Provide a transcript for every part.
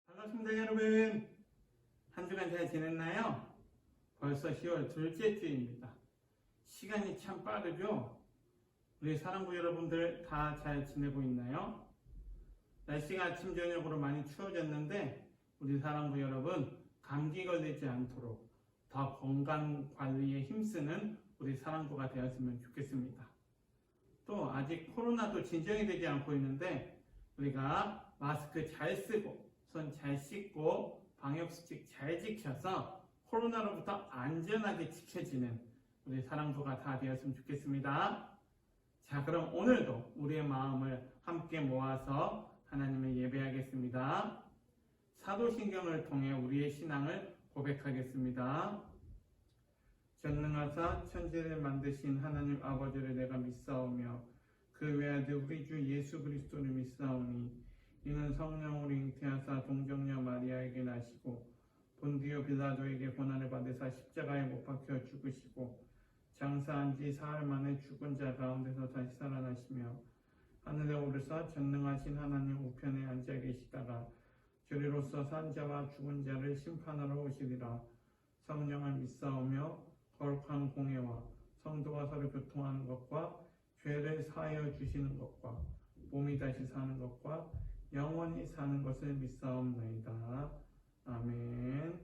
반갑습니다, 여러분. 한 주간 잘 지냈나요? 벌써 10월 둘째 주입니다. 시간이 참 빠르죠? 우리 사랑부 여러분들 다 잘 지내고 있나요? 날씨가 아침 저녁으로 많이 추워졌는데 우리 사랑부 여러분 감기 걸리지 않도록 더 건강 관리에 힘쓰는 우리 사랑부가 되었으면 좋겠습니다. 또 아직 코로나도 진정이 되지 않고 있는데 우리가 마스크 잘 쓰고 손 잘 씻고 방역수칙 잘 지켜서 코로나로부터 안전하게 지켜지는 우리 사랑부가 다 되었으면 좋겠습니다. 자, 그럼 오늘도 우리의 마음을 함께 모아서 하나님을 예배하겠습니다. 사도신경을 통해 우리의 신앙을 고백하겠습니다. 전능하사 천지를 만드신 하나님 아버지를 내가 믿사오며 그 외아들 우리 주 예수 그리스도를 믿사오니 이는 성령으로 잉태하사 동정녀 마리아에게 나시고 본디오 빌라도에게 고난을 받으사 십자가에 못 박혀 죽으시고 장사한 지 사흘 만에 죽은 자 가운데서 다시 살아나시며 하늘에 오르사 전능하신 하나님 우편에 앉아 계시다가 저리로서 산 자와 죽은 자를 심판하러 오시리라. 성령을 믿사오며 거룩한 공예와 성도가 서로 교통하는 것과 죄를 사하여 주시는 것과 몸이 다시 사는 것과 영원히 사는 것을 믿사옵나이다. 아멘.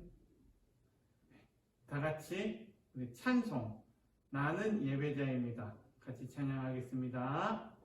다 같이 우리 찬송 나는 예배자입니다. 같이 찬양하겠습니다.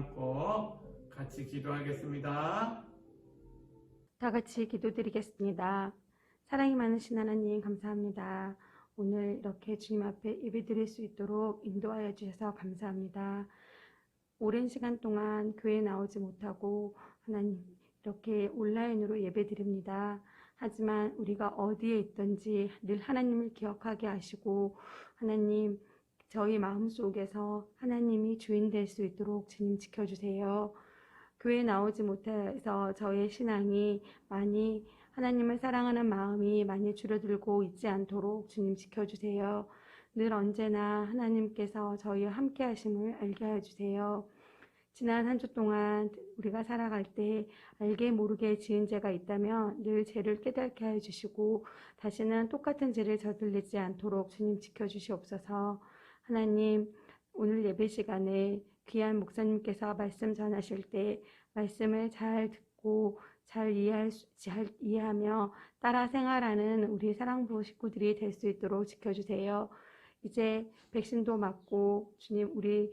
감고 같이 기도하겠습니다. 다 같이 기도드리겠습니다. 사랑이 많으신 하나님 감사합니다. 오늘 이렇게 주님 앞에 예배드릴 수 있도록 인도하여 주셔서 감사합니다. 오랜 시간 동안 교회에 나오지 못하고 하나님 이렇게 온라인으로 예배드립니다. 하지만 우리가 어디에 있든지 늘 하나님을 기억하게 하시고 하나님 저희 마음속에서 하나님이 주인 될 수 있도록 주님 지켜주세요. 교회에 나오지 못해서 저의 신앙이 많이 하나님을 사랑하는 마음이 많이 줄어들고 있지 않도록 주님 지켜주세요. 늘 언제나 하나님께서 저희와 함께 하심을 알게 해주세요. 지난 한 주 동안 우리가 살아갈 때 알게 모르게 지은 죄가 있다면 늘 죄를 깨닫게 해주시고 다시는 똑같은 죄를 저질르지 않도록 주님 지켜주시옵소서. 하나님 오늘 예배 시간에 귀한 목사님께서 말씀 전하실 때 말씀을 잘 듣고 잘 이해하며 따라 생활하는 우리 사랑부 식구들이 될 수 있도록 지켜주세요. 이제 백신도 맞고 주님 우리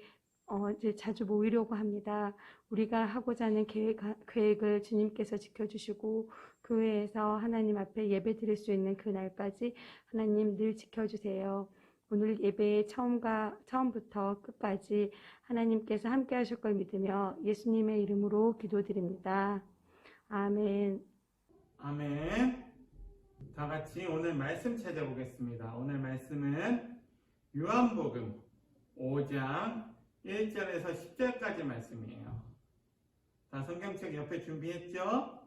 이제 자주 모이려고 합니다. 우리가 하고자 하는 계획을 주님께서 지켜주시고 교회에서 하나님 앞에 예배 드릴 수 있는 그 날까지 하나님 늘 지켜주세요. 오늘 예배의 처음부터 끝까지 하나님께서 함께 하실 걸 믿으며 예수님의 이름으로 기도드립니다. 아멘. 아멘. 다 같이 오늘 말씀 찾아보겠습니다. 오늘 말씀은 요한복음 5장 1절에서 10절까지 말씀이에요. 다 성경책 옆에 준비했죠?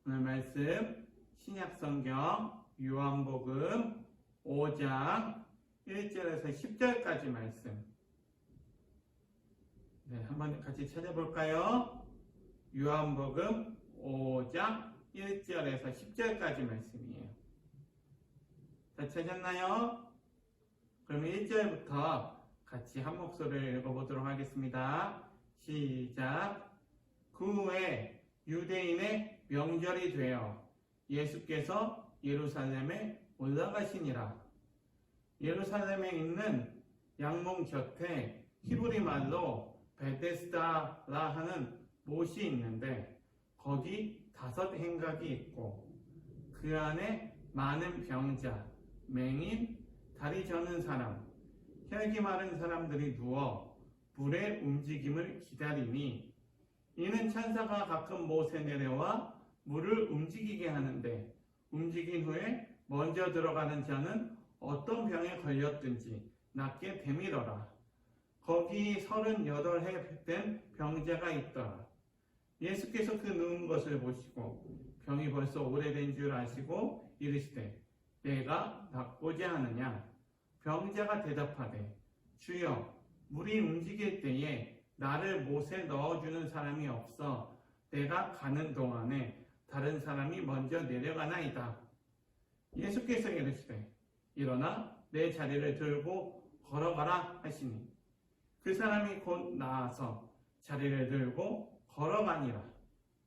오늘 말씀 신약성경 요한복음 5장 1절에서 10절까지 말씀. 네, 한번 같이 찾아볼까요? 요한복음 5장 1절에서 10절까지 말씀이에요. 다 찾았나요? 그러면 1절부터 같이 한 목소리를 읽어보도록 하겠습니다. 시작. 그 후에 유대인의 명절이 되어 예수께서 예루살렘에 올라가시니라. 예루살렘에 있는 양문 곁에 히브리 말로 베데스다라 하는 못이 있는데 거기 5 행각이 있고 그 안에 많은 병자, 맹인, 다리 저는 사람, 혈기 마른 사람들이 누워 물의 움직임을 기다리니 이는 천사가 가끔 못에 내려와 물을 움직이게 하는데 움직인 후에 먼저 들어가는 자는 어떤 병에 걸렸든지 낫게 되밀어라. 거기 38해 된 병자가 있더라. 예수께서 그 누운 것을 보시고 병이 벌써 오래된 줄 아시고 이르시되 내가 낫고자 하느냐? 병자가 대답하되 주여 물이 움직일 때에 나를 못에 넣어주는 사람이 없어 내가 가는 동안에 다른 사람이 먼저 내려가나이다. 예수께서 이르시되 일어나 내 자리를 들고 걸어가라 하시니 그 사람이 곧 나아서 자리를 들고 걸어가니라.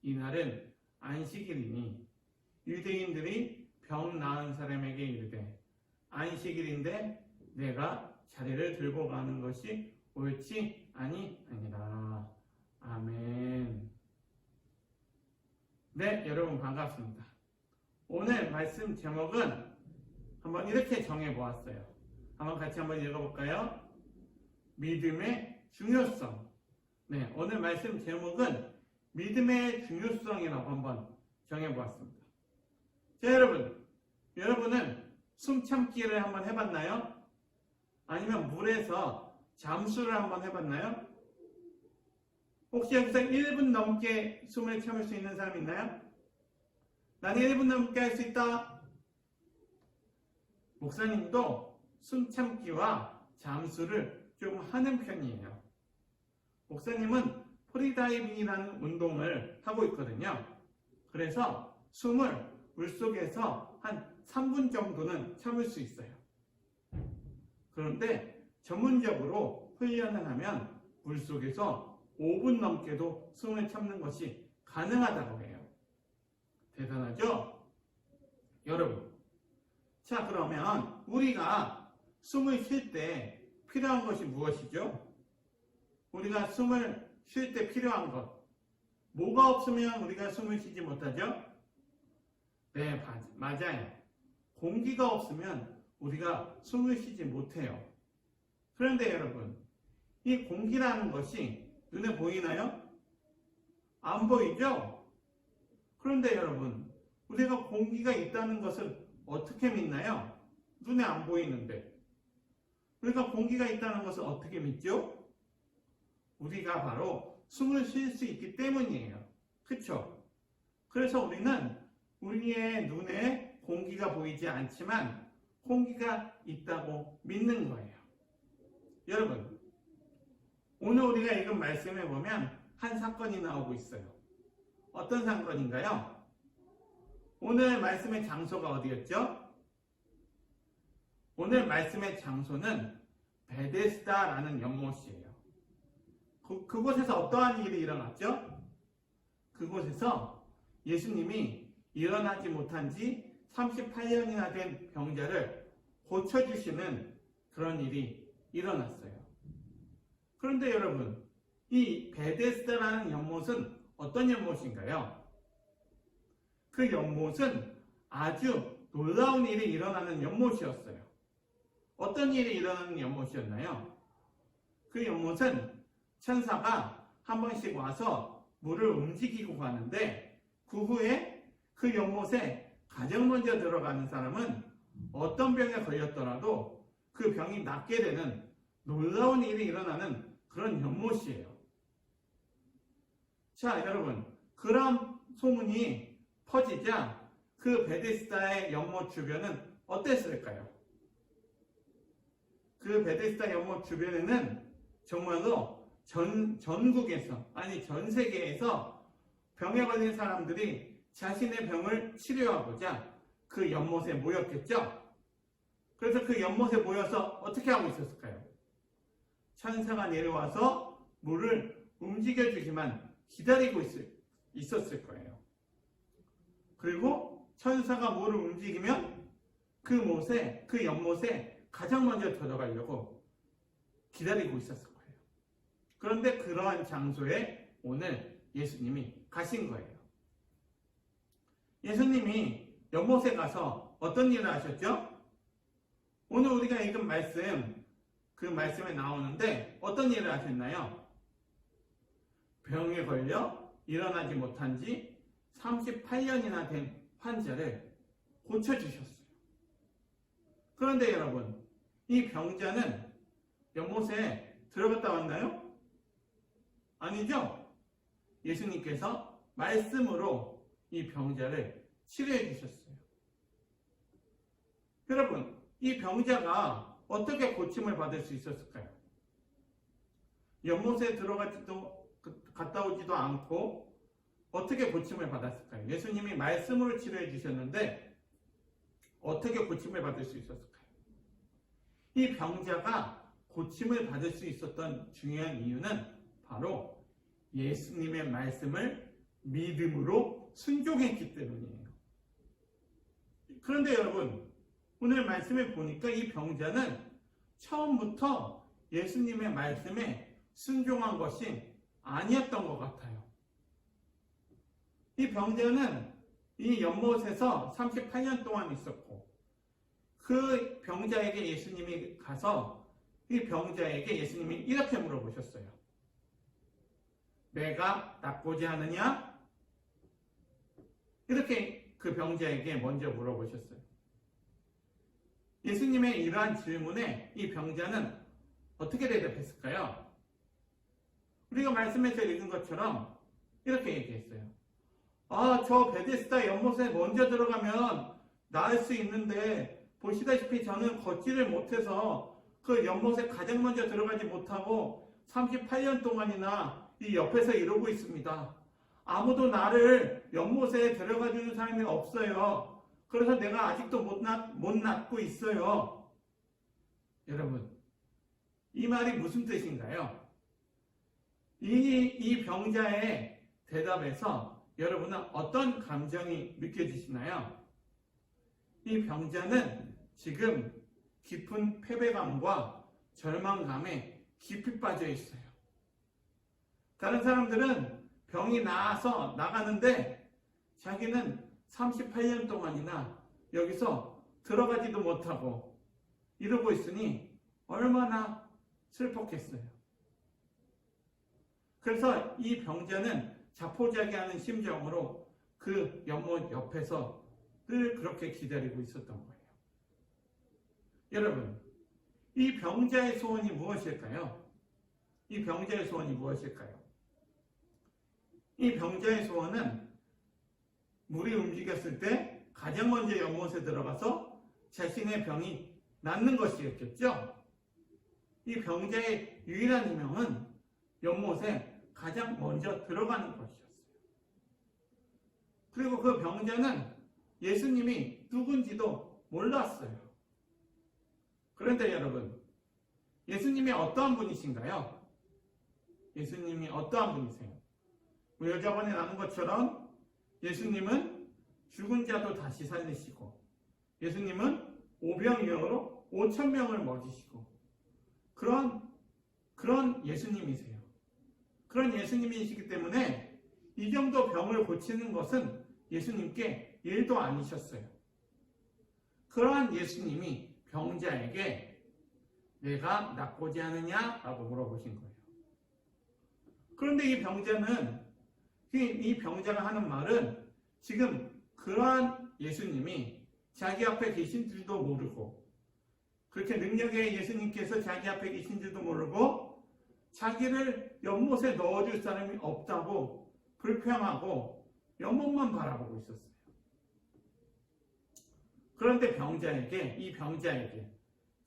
이날은 안식일이니 유대인들이 병 나은 사람에게 이르되 안식일인데 내가 자리를 들고 가는 것이 옳지 아니하니라. 아멘. 네, 여러분 반갑습니다. 오늘 말씀 제목은 한번 이렇게 정해보았어요. 한번 같이 한번 읽어볼까요? 믿음의 중요성. 네, 오늘 말씀 제목은 믿음의 중요성이라고 한번 정해보았습니다. 자, 여러분은 숨 참기를 한번 해봤나요? 아니면 물에서 잠수를 한번 해봤나요? 혹시 여기서 1분 넘게 숨을 참을 수 있는 사람 있나요? 나는 1분 넘게 할 수 있다. 목사님도 숨 참기와 잠수를 좀 하는 편이에요. 목사님은 프리다이빙이라는 운동을 하고 있거든요. 그래서 숨을 물속에서 한 3분 정도는 참을 수 있어요. 그런데 전문적으로 훈련을 하면 물속에서 5분 넘게도 숨을 참는 것이 가능하다고 해요. 대단하죠? 여러분. 자, 그러면 우리가 숨을 쉴 때 필요한 것이 무엇이죠? 우리가 숨을 쉴 때 필요한 것. 뭐가 없으면 우리가 숨을 쉬지 못하죠? 네, 맞아요. 공기가 없으면 우리가 숨을 쉬지 못해요. 그런데 여러분, 이 공기라는 것이 눈에 보이나요? 안 보이죠? 그런데 여러분, 우리가 공기가 있다는 것을 어떻게 믿나요? 눈에 안 보이는데. 우리가 공기가 있다는 것을 어떻게 믿죠? 우리가 바로 숨을 쉴 수 있기 때문이에요. 그쵸? 그래서 우리는 우리의 눈에 공기가 보이지 않지만 공기가 있다고 믿는 거예요. 여러분, 오늘 우리가 읽은 말씀에 보면 한 사건이 나오고 있어요. 어떤 사건인가요? 오늘 말씀의 장소가 어디였죠? 오늘 말씀의 장소는 베데스다라는 연못이에요. 그곳에서 어떠한 일이 일어났죠? 그곳에서 예수님이 일어나지 못한 지 38년이나 된 병자를 고쳐주시는 그런 일이 일어났어요. 그런데 여러분, 이 베데스다라는 연못은 어떤 연못인가요? 그 연못은 아주 놀라운 일이 일어나는 연못이었어요. 어떤 일이 일어나는 연못이었나요? 그 연못은 천사가 한 번씩 와서 물을 움직이고 가는데 그 후에 그 연못에 가장 먼저 들어가는 사람은 어떤 병에 걸렸더라도 그 병이 낫게 되는 놀라운 일이 일어나는 그런 연못이에요. 자, 여러분, 그런 소문이 퍼지자 그 베데스다의 연못 주변은 어땠을까요? 그 베데스다 연못 주변에는 정말로 전국에서, 아니 전 세계에서 병에 걸린 사람들이 자신의 병을 치료하고자 그 연못에 모였겠죠? 그래서 그 연못에 모여서 어떻게 하고 있었을까요? 천사가 내려와서 물을 움직여주기만 기다리고 있었을 거예요. 그리고 천사가 물을 움직이면 그 연못에 가장 먼저 들어가려고 기다리고 있었을 거예요. 그런데 그러한 장소에 오늘 예수님이 가신 거예요. 예수님이 연못에 가서 어떤 일을 하셨죠? 오늘 우리가 읽은 말씀, 그 말씀에 나오는데 어떤 일을 하셨나요? 병에 걸려 일어나지 못한 지 38년이나 된 환자를 고쳐주셨어요. 그런데 여러분, 이 병자는 연못에 들어갔다 왔나요? 아니죠? 예수님께서 말씀으로 이 병자를 치료해 주셨어요. 여러분, 이 병자가 어떻게 고침을 받을 수 있었을까요? 연못에 갔다 오지도 않고 어떻게 고침을 받았을까요? 예수님이 말씀으로 치료해 주셨는데 어떻게 고침을 받을 수 있었을까요? 이 병자가 고침을 받을 수 있었던 중요한 이유는 바로 예수님의 말씀을 믿음으로 순종했기 때문이에요. 그런데 여러분, 오늘 말씀에 보니까 이 병자는 처음부터 예수님의 말씀에 순종한 것이 아니었던 것 같아요. 이 병자는 이 연못에서 38년 동안 있었고 그 병자에게 예수님이 가서 이 병자에게 예수님이 이렇게 물어보셨어요. 내가 낫고자 하느냐? 이렇게 그 병자에게 먼저 물어보셨어요. 예수님의 이러한 질문에 이 병자는 어떻게 대답했을까요? 우리가 말씀에서 읽은 것처럼 이렇게 얘기했어요. 저 베데스다 연못에 먼저 들어가면 나을 수 있는데 보시다시피 저는 걷지를 못해서 그 연못에 가장 먼저 들어가지 못하고 38년 동안이나 이 옆에서 이러고 있습니다. 아무도 나를 연못에 들어가 주는 사람이 없어요. 그래서 내가 아직도 못 낫고 있어요. 여러분, 이 말이 무슨 뜻인가요? 이 병자의 대답에서 여러분은 어떤 감정이 느껴지시나요? 이 병자는 지금 깊은 패배감과 절망감에 깊이 빠져 있어요. 다른 사람들은 병이 나아서 나가는데 자기는 38년 동안이나 여기서 들어가지도 못하고 이러고 있으니 얼마나 슬펐겠어요. 그래서 이 병자는 자포자기하는 심정으로 그 연못 옆에서 늘 그렇게 기다리고 있었던 거예요. 여러분, 이 병자의 소원이 무엇일까요? 이 병자의 소원이 무엇일까요? 이 병자의 소원은 물이 움직였을 때 가장 먼저 연못에 들어가서 자신의 병이 낫는 것이었겠죠? 이 병자의 유일한 희망은 연못에 가장 먼저 들어가는 것이었어요. 그리고 그 병자는 예수님이 누군지도 몰랐어요. 그런데 여러분, 예수님이 어떠한 분이신가요? 예수님이 어떠한 분이세요? 우리 여자번에 나눈 것처럼 예수님은 죽은 자도 다시 살리시고, 예수님은 오병이어로 5,000명을 먹이시고, 그런 예수님이세요. 그런 예수님이시기 때문에 이 정도 병을 고치는 것은 예수님께 일도 아니셨어요. 그러한 예수님이 병자에게 내가 낫고자 하느냐? 라고 물어보신 거예요. 그런데 이 병자가 하는 말은 지금 그러한 예수님이 자기 앞에 계신 줄도 모르고, 그렇게 능력의 예수님께서 자기 앞에 계신 줄도 모르고, 자기를 연못에 넣어줄 사람이 없다고 불평하고 연못만 바라보고 있었어요. 그런데 이 병자에게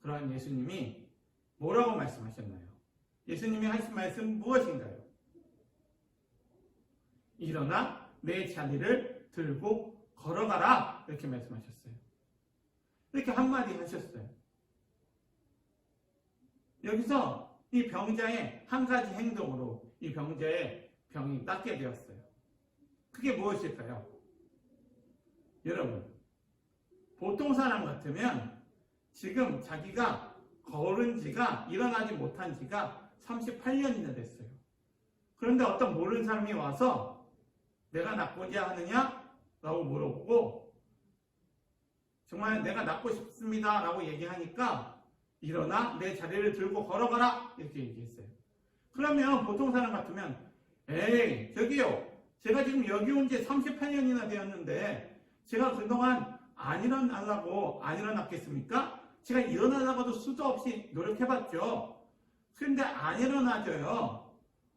그러한 예수님이 뭐라고 말씀하셨나요? 예수님이 하신 말씀 무엇인가요? 일어나 내 자리를 들고 걸어가라, 이렇게 말씀하셨어요. 이렇게 한마디 하셨어요. 여기서 이 병자의 한 가지 행동으로 이 병자의 병이 낫게 되었어요. 그게 무엇일까요? 여러분, 보통 사람 같으면 지금 자기가 걸은 지가, 일어나지 못한 지가 38년이나 됐어요. 그런데 어떤 모르는 사람이 와서 내가 낫고자 하느냐? 라고 물어보고, 정말 내가 낫고 싶습니다 라고 얘기하니까 일어나 내 자리를 들고 걸어가라, 이렇게 얘기했어요. 그러면 보통 사람 같으면 에이, 저기요, 제가 지금 여기 온 지 38년이나 되었는데 제가 그동안 안 일어났겠습니까? 제가 일어나려고도 수도 없이 노력해봤죠. 그런데 안 일어나져요.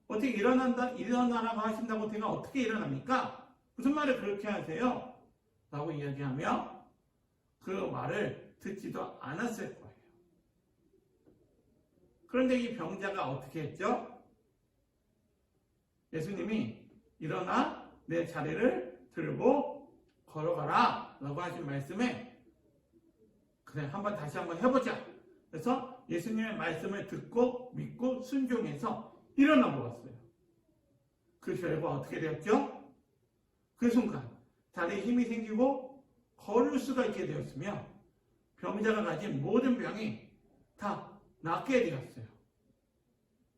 어떻게 일어나라고 하신다고 제가 어떻게 일어납니까? 무슨 말을 그렇게 하세요? 라고 이야기하며 그 말을 듣지도 않았을 거예요. 그런데 이 병자가 어떻게 했죠? 예수님이 일어나 내 자리를 들고 걸어가라 라고 하신 말씀에 그래, 다시 한번 해보자. 그래서 예수님의 말씀을 듣고 믿고 순종해서 일어나 보았어요. 그 결과 어떻게 되었죠? 그 순간 다리에 힘이 생기고 걸을 수가 있게 되었으며 병자가 가진 모든 병이 다 낫게 되었어요.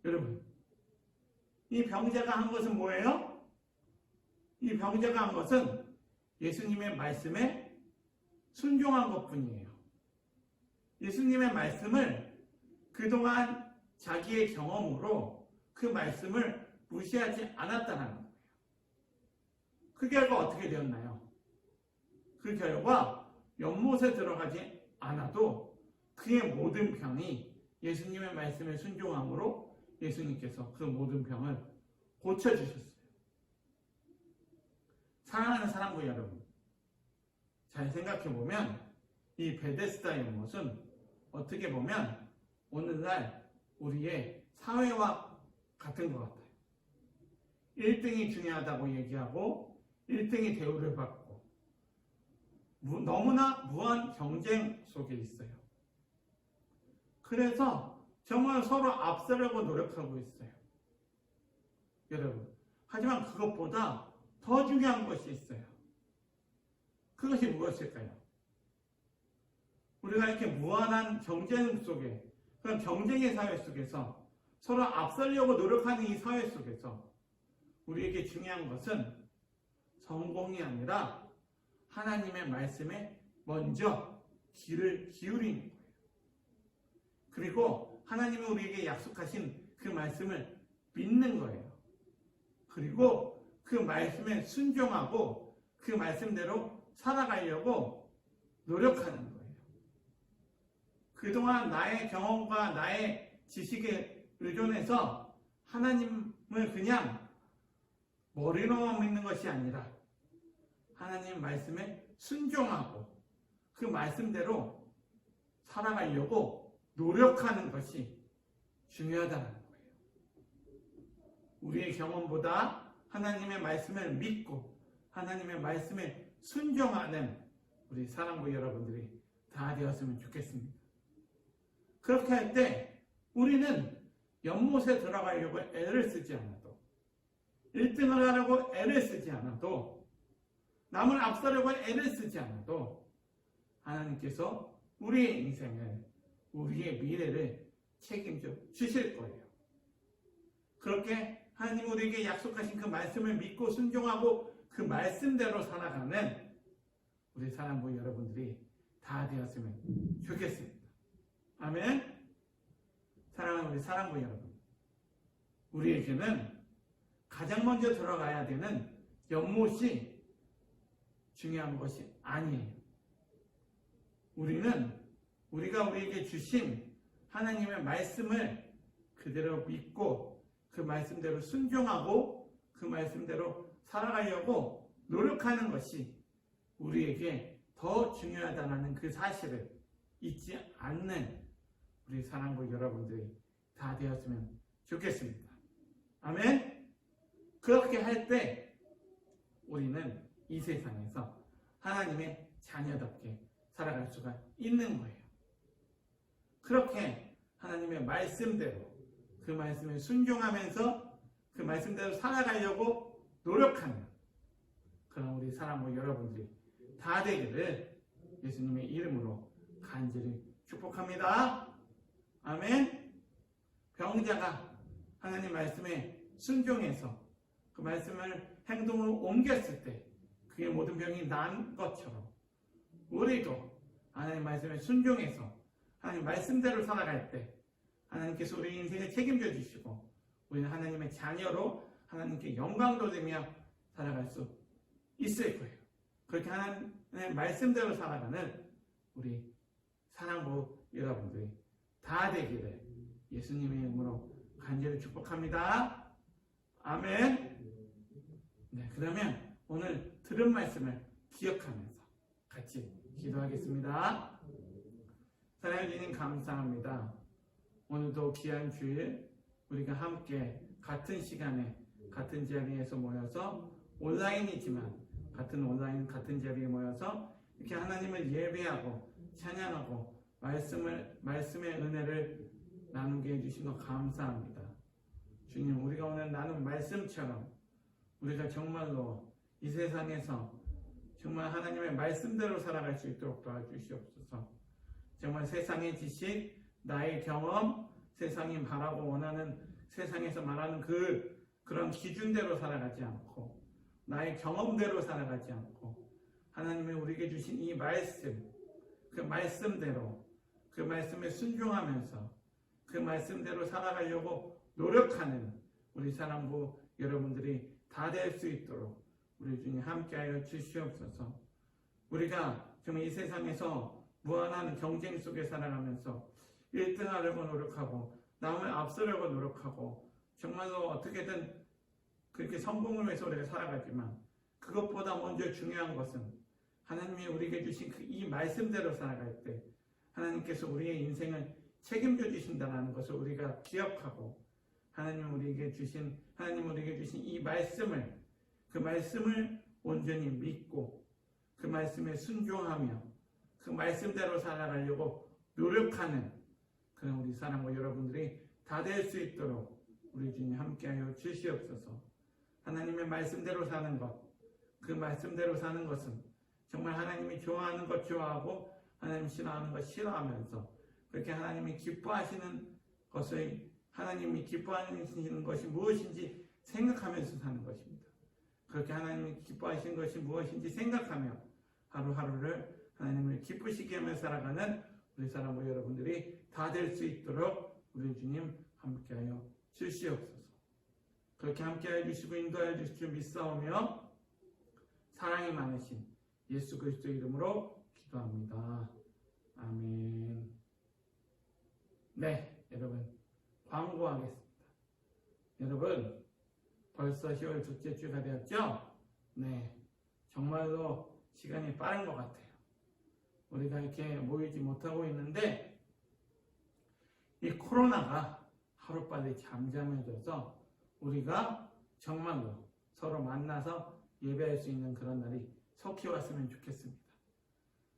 여러분, 이 병자가 한 것은 뭐예요? 이 병자가 한 것은 예수님의 말씀에 순종한 것뿐이에요. 예수님의 말씀을 그동안 자기의 경험으로 그 말씀을 무시하지 않았다는 거예요. 그 결과 어떻게 되었나요? 그 결과 연못에 들어가지 않아도 그의 모든 병이 예수님의 말씀에 순종함으로 예수님께서 그 모든 병을 고쳐주셨어요. 사랑하는 사랑부 여러분, 잘 생각해보면 이 베데스다 연못은 어떻게 보면 오늘날 우리의 사회와 같은 것 같아요. 1등이 중요하다고 얘기하고 1등이 대우를 받고 너무나 무한 경쟁 속에 있어요. 그래서 정말 서로 앞서려고 노력하고 있어요. 여러분, 하지만 그것보다 더 중요한 것이 있어요. 그것이 무엇일까요? 우리가 이렇게 무한한 경쟁 속에, 그런 경쟁의 사회 속에서 서로 앞서려고 노력하는 이 사회 속에서 우리에게 중요한 것은 성공이 아니라 하나님의 말씀에 먼저 귀를 기울이는 거예요. 그리고 하나님이 우리에게 약속하신 그 말씀을 믿는 거예요. 그리고 그 말씀에 순종하고 그 말씀대로 살아가려고 노력하는 거예요. 그동안 나의 경험과 나의 지식에 의존해서 하나님을 그냥 머리로만 믿는 것이 아니라 하나님 말씀에 순종하고 그 말씀대로 살아가려고 노력하는 것이 중요하다는 거예요. 우리의 경험보다 하나님의 말씀을 믿고 하나님의 말씀에 순종하는 우리 사랑부 여러분들이 다 되었으면 좋겠습니다. 그렇게 할 때 우리는 연못에 들어가려고 애를 쓰지 않아도 1등을 하려고 애를 쓰지 않아도 남을 앞서려고 애를 쓰지 않아도 하나님께서 우리의 인생을 우리의 미래를 책임져 주실 거예요. 그렇게 하나님 우리에게 약속하신 그 말씀을 믿고 순종하고 그 말씀대로 살아가는 우리 사랑부 여러분들이 다 되었으면 좋겠습니다. 아멘. 사랑하는 우리 사랑부 여러분, 우리에게는 가장 먼저 들어가야 되는 연못이 중요한 것이 아니에요. 우리가 우리에게 주신 하나님의 말씀을 그대로 믿고 그 말씀대로 순종하고 그 말씀대로 살아가려고 노력하는 것이 우리에게 더 중요하다는 그 사실을 잊지 않는 우리 사랑부 여러분들이 다 되었으면 좋겠습니다. 아멘. 그렇게 할 때 우리는 이 세상에서 하나님의 자녀답게 살아갈 수가 있는 거예요. 그렇게 하나님의 말씀대로 그 말씀에 순종하면서 그 말씀대로 살아가려고 노력하는 그런 우리 사랑부 여러분들이 다 되기를 예수님의 이름으로 간절히 축복합니다. 아멘. 병자가 하나님 말씀에 순종해서 그 말씀을 행동으로 옮겼을 때 그의 모든 병이 난 것처럼 우리도 하나님 말씀에 순종해서 하나님 말씀대로 살아갈 때 하나님께서 우리 인생을 책임져 주시고 우리는 하나님의 자녀로 하나님께 영광 돌리며 살아갈 수 있을 거예요. 그렇게 하나님의 말씀대로 살아가는 우리 사랑부 여러분들이 다 되기를 예수님의 이름으로 간절히 축복합니다. 아멘. 네, 그러면 오늘 들은 말씀을 기억하면서 같이 기도하겠습니다. 사랑해 주님 감사합니다. 오늘도 귀한 주일 우리가 함께 같은 시간에 같은 자리에서 모여서 온라인이지만 같은 자리에 모여서 이렇게 하나님을 예배하고 찬양하고 말씀의 은혜를 나누게 해주신 것 감사합니다. 주님, 우리가 오늘 나눈 말씀처럼 우리가 정말로 이 세상에서 정말 하나님의 말씀대로 살아갈 수 있도록 도와주시옵소서. 정말 세상의 지식, 나의 경험, 세상이 바라고 원하는 세상에서 말하는 그런 기준대로 살아가지 않고 나의 경험대로 살아가지 않고 하나님이 우리에게 주신 이 말씀, 그 말씀대로 그 말씀에 순종하면서 그 말씀대로 살아가려고 노력하는 우리 사랑부 여러분들이 다 될 수 있도록 우리 주님 함께하여 주시옵소서. 우리가 정말 이 세상에서 무한한 경쟁 속에 살아가면서 1등하려고 노력하고 남을 앞서려고 노력하고 정말로 어떻게든 그렇게 성공을 위해서 우리가 살아가지만 그것보다 먼저 중요한 것은 하나님이 우리에게 주신 이 말씀대로 살아갈 때 하나님께서 우리의 인생을 책임져 주신다는 것을 우리가 기억하고 하나님 우리에게 주신 이 말씀을 그 말씀을 온전히 믿고 그 말씀에 순종하며 그 말씀대로 살아가려고 노력하는 그런 우리 사랑과 여러분들이 다 될 수 있도록 우리 주님 함께하여 주시옵소서. 하나님의 말씀대로 사는 것, 그 말씀대로 사는 것은 정말 하나님이 좋아하는 것 좋아하고 하나님 싫어하는 것 싫어하면서 그렇게 하나님이 기뻐하시는 것을 하나님이 기뻐하시는 것이 무엇인지 생각하면서 사는 것입니다. 그렇게 하나님이 기뻐하시는 것이 무엇인지 생각하며 하루하루를 하나님을 기쁘시게 하며 살아가는 우리 사랑과 여러분들이 다 될 수 있도록 우리 주님 함께하여 주시옵소서. 그렇게 함께하여 주시고 인도하여 주실 줄 믿사오며 사랑이 많으신 예수 그리스도 이름으로 기도합니다. 아멘. 네, 여러분 광고하겠습니다. 여러분 벌써 10월 둘째 주가 되었죠? 네, 정말로 시간이 빠른 것 같아요. 우리가 이렇게 모이지 못하고 있는데 이 코로나가 하루빨리 잠잠해져서 우리가 정말로 서로 만나서 예배할 수 있는 그런 날이 속히 왔으면 좋겠습니다.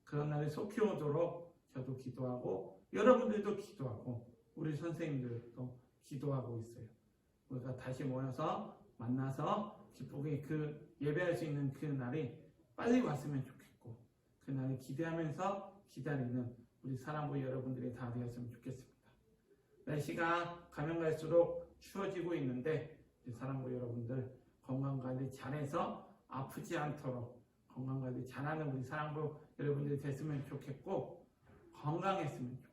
그런 날이 속히 오도록 저도 기도하고 여러분들도 기도하고 우리 선생님들도 기도하고 있어요. 우리가 다시 모여서 만나서 기쁘게 그 예배할 수 있는 그 날이 빨리 왔으면 좋겠고 그 날을 기대하면서 기다리는 우리 사랑부 여러분들이 다 되었으면 좋겠습니다. 날씨가 가면 갈수록 추워지고 있는데 우리 사랑부 여러분들 건강관리 잘해서 아프지 않도록 건강관리 잘하는 우리 사랑부 여러분들이 됐으면 좋겠고 건강했으면 좋겠습니다.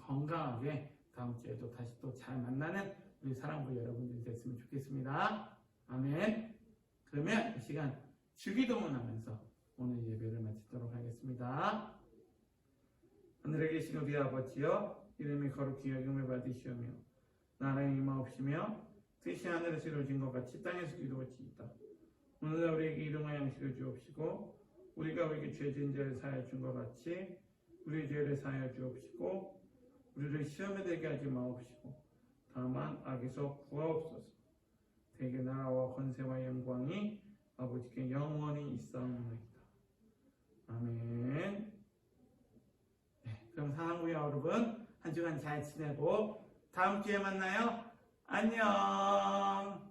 건강하게 다음 주에도 다시 또 잘 만나는 우리 사랑부 여러분들이 됐으면 좋겠습니다. 아멘. 그러면 이 시간 주기도문 하면서 오늘 예배를 마치도록 하겠습니다. 하늘에 계신 우리 아버지여 이름이 거룩히 여김을 받으시오며 나라의 임하옵시며 뜻이 하늘에서 이루어진 것 같이 땅에서 이루어지이다. 오늘날 우리에게 일용할 양식을 주옵시고 우리가 우리에게 죄 지은 자를 사하여 준 것 같이 우리의 죄를 사하여 주옵시고 우리를 시험에 들게 하지 마옵시고 다만 악에서 구하옵소서. 대개 나라와 권세와 영광이 아버지께 영원히 있사옵나이다. 아멘. 네, 그럼 사랑부의 여러분 한 주간 잘 지내고 다음 주에 만나요. 안녕.